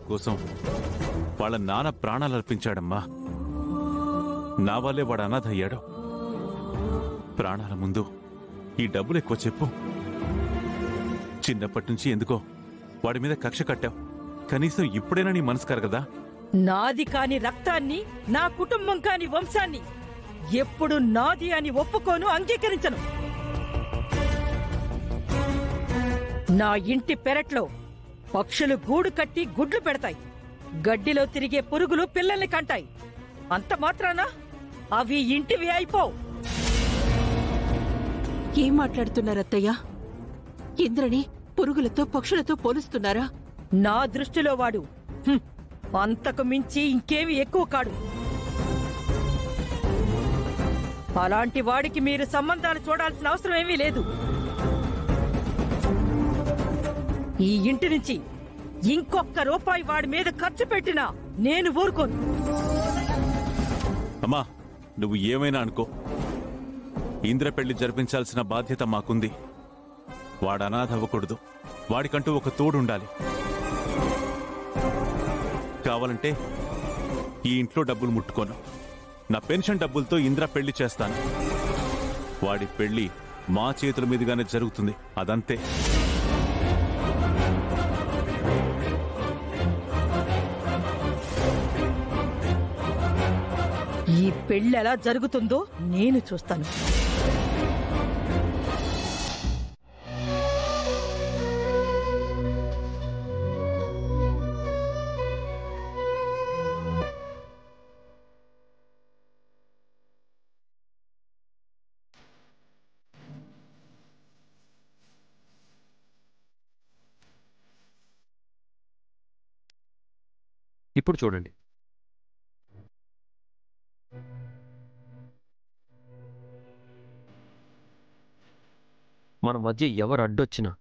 కోసం వాళ్ళ నాన్న ప్రాణాలు అర్పించాడమ్మా. నా వల్లే వాడు అనాథ అయ్యాడు. ప్రాణాల ముందు ఈ డబ్బులు ఎక్కువ చెప్పు. చిన్నప్పటి నుంచి ఎందుకో వాడి మీద కక్ష కట్టావు. కనీసం ఇప్పుడైనా నీ మనసు కరగదా? నాది కాని రక్తాన్ని, నా కుటుంబం కాని వంశాన్ని ఎప్పుడు నాది అని ఒప్పుకోను, అంగీకరించను. నా ఇంటి పెరట్లో పక్షులు గూడు కట్టి గుడ్లు పెడతాయి. గడ్డిలో తిరిగే పురుగులు పిల్లల్ని కంటాయి. అంత మాత్రాన అవి ఇంటివి అయిపోవు. ఏం మాట్లాడుతున్నారత్తయ్యా? ఇంద్రని పురుగులతో పక్షులతో పోలుస్తున్నారా? నా దృష్టిలో వాడు అంతకు మించి ఇంకేమి ఎక్కువ కాడు. అలాంటి వాడికి మీరు సంబంధాలు చూడాల్సిన అవసరం ఏమీ లేదు. ఈ ఇంటి నుంచి ఇంకొక్క రూపాయి వాడి మీద ఖర్చు పెట్టినా నేను ఊరుకోను. అమ్మా, నువ్వు ఏమైనా అనుకో, ఇంద్ర పెళ్లి జరిపించాల్సిన బాధ్యత మాకుంది. వాడు అనాథ అవ్వకూడదు. వాడికంటూ ఒక తోడుండాలి. కావాలంటే ఈ ఇంట్లో డబ్బులు ముట్టుకోను. నా పెన్షన్ డబ్బులతో ఇంద్ర పెళ్లి చేస్తాను. వాడి పెళ్లి మా చేతుల మీదుగానే జరుగుతుంది. అదంతే. ఈ పెళ్లి ఎలా జరుగుతుందో నేను చూస్తాను. ఇప్పుడు చూడండి, మన మధ్య ఎవరు అడ్డొచ్చినా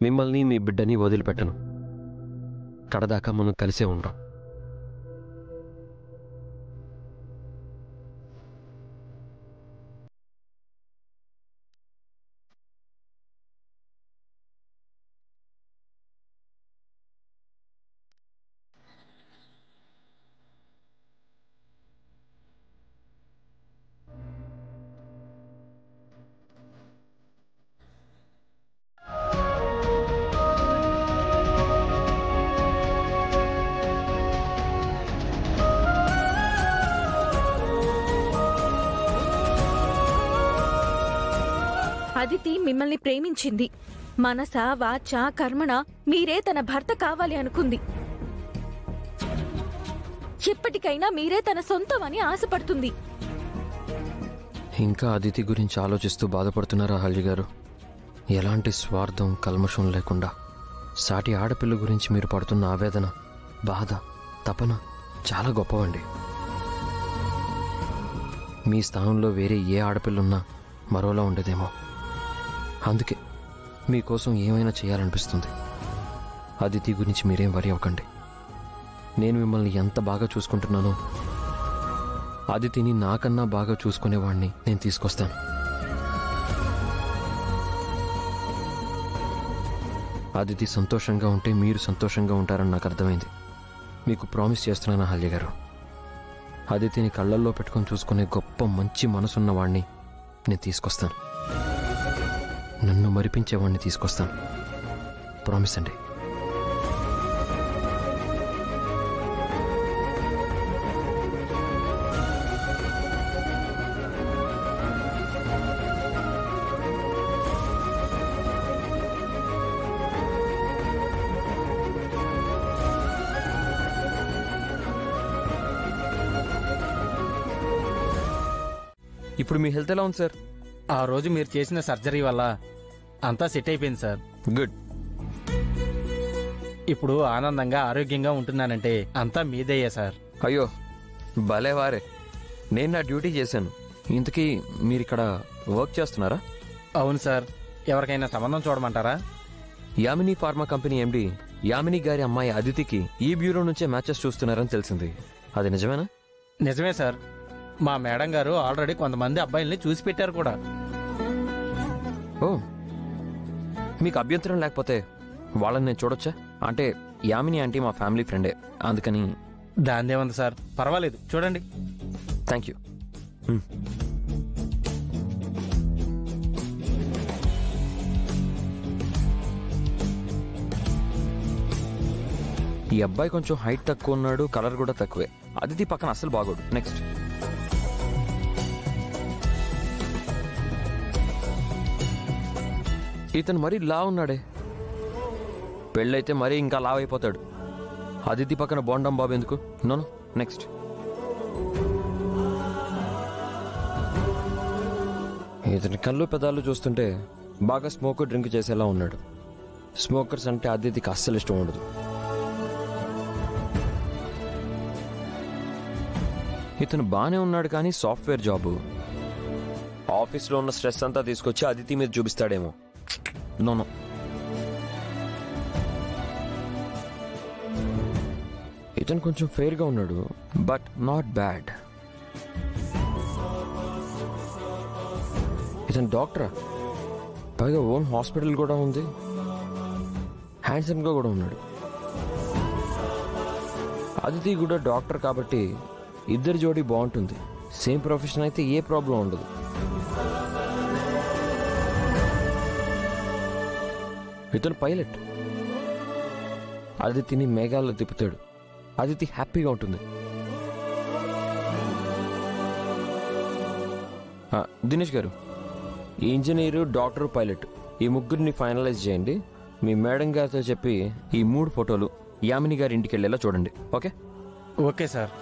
మిమ్మల్ని మీ బిడ్డని వదిలిపెట్టను. కడదాకా మనం కలిసే ఉంటాం. అదితి మిమ్మల్ని ప్రేమించింది. మనస వాచ కర్మణ మీరే తన భర్త కావాలి అనుకుంది. ఎప్పటికైనా మీరే తన సొంతం అని ఆశపడుతుంది. ఇంకా అదితి గురించి ఆలోచిస్తూ బాధపడుతున్నారా అహల్య గారు? ఎలాంటి స్వార్థం కల్మషం లేకుండా సాటి ఆడపిల్ల గురించి మీరు పడుతున్న ఆవేదన, బాధ, తపన చాలా గొప్పవండి. మీ స్థానంలో వేరే ఏ ఆడపిల్లున్నా మరోలా ఉండేదేమో. అందుకే మీకోసం ఏమైనా చేయాలనిపిస్తుంది. అదితి గురించి మీరేం వరి అవ్వకండి. నేను మిమ్మల్ని ఎంత బాగా చూసుకుంటున్నానో అదితిని నాకన్నా బాగా చూసుకునేవాడిని నేను తీసుకొస్తాను. అదితి సంతోషంగా ఉంటే మీరు సంతోషంగా ఉంటారని నాకు అర్థమైంది. మీకు ప్రామిస్ చేస్తున్నాను అహల్య గారు, అదితిని కళ్ళల్లో పెట్టుకొని చూసుకునే గొప్ప మంచి మనసున్న వాడిని నేను తీసుకొస్తాను. నన్ను మరిపించేవాడిని తీసుకొస్తాను. ప్రామిస్ అండి. ఇప్పుడు మీ హెల్త్ ఎలా ఉంది సార్? ఆ రోజు మీరు చేసిన సర్జరీ వల్ల అంతా సెట్ అయిపోయింది సార్. గుడ్. ఇప్పుడు ఆనందంగా ఆరోగ్యంగా ఉంటున్నానంటే అంతా మీదయ్యా సార్. అయ్యో భలేవారే, నేను నా డ్యూటీ చేశాను. ఇంతకీ మీరు ఇక్కడ వర్క్ చేస్తున్నారా? అవును సార్. ఎవరికైనా సంబంధం చూడమంటారా? Yamini pharma company MD Yamini గారి అమ్మాయి అదితికి ఈ బ్యూరో నుంచే మ్యాచెస్ చూస్తున్నారని తెలిసింది. అది నిజమేనా? నిజమే సార్. మా మేడం గారు ఆల్రెడీ కొంతమంది అబ్బాయిల్ని చూసి పెట్టారు కూడా. ఓ, మీకు అభ్యంతరం లేకపోతే వాళ్ళని నేను చూడొచ్చా? అంటే యామిని ఆంటీ మా ఫ్యామిలీ ఫ్రెండే, అందుకని. దాందేముంది సార్, పర్వాలేదు చూడండి. Thank you. ఈ అబ్బాయి కొంచెం హైట్ తక్కువ ఉన్నాడు, కలర్ కూడా తక్కువే. అదితి పక్కన అస్సలు బాగోడు. నెక్స్ట్. ఇతను మరీ లా ఉన్నాడే, పెళ్ళైతే మరీ ఇంకా లావ్ అయిపోతాడు. అదితి పక్కన బోండం బాబు ఎందుకు? నోను. నెక్స్ట్. ఇతని కళ్ళు పెదాలు చూస్తుంటే బాగా స్మోక్ డ్రింక్ చేసేలా ఉన్నాడు. స్మోకర్స్ అంటే అదితికి అస్సలు ఇష్టం ఉండదు. ఇతను బానే ఉన్నాడు కానీ సాఫ్ట్వేర్ జాబు, ఆఫీస్లో ఉన్న స్ట్రెస్ అంతా తీసుకొచ్చి అదితి మీద చూపిస్తాడేమో. నోను. ఇతను కొంచెం ఫెయిర్గా ఉన్నాడు, బట్ నాట్ బ్యాడ్. ఇతను డాక్టరా, పైగా ఓన్ హాస్పిటల్ కూడా ఉంది. హ్యాండ్సమ్గా కూడా ఉన్నాడు. అదితి కూడా డాక్టర్ కాబట్టి ఇద్దరి జోడీ బాగుంటుంది. సేమ్ ప్రొఫెషన్ అయితే ఏ ప్రాబ్లం ఉండదు. ఇతను పైలట్, అదితిని మేఘాల్లో తిప్పుతాడు. అదితి హ్యాపీగా ఉంటుంది. దినేష్ గారు, ఈ ఇంజనీరు, డాక్టర్, పైలట్ ఈ ముగ్గురిని ఫైనలైజ్ చేయండి. మీ మేడం గారితో చెప్పి ఈ 3 ఫోటోలు యామిని గారి ఇంటికి వెళ్ళేలా చూడండి. Okay? Okay sir.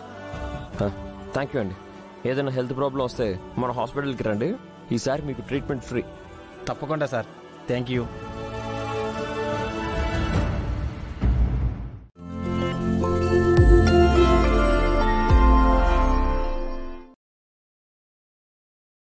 Thank you అండి. ఏదైనా హెల్త్ ప్రాబ్లం వస్తే మన హాస్పిటల్కి రండి. ఈసారి మీకు ట్రీట్మెంట్ ఫ్రీ. తప్పకుండా సార్. Thank you.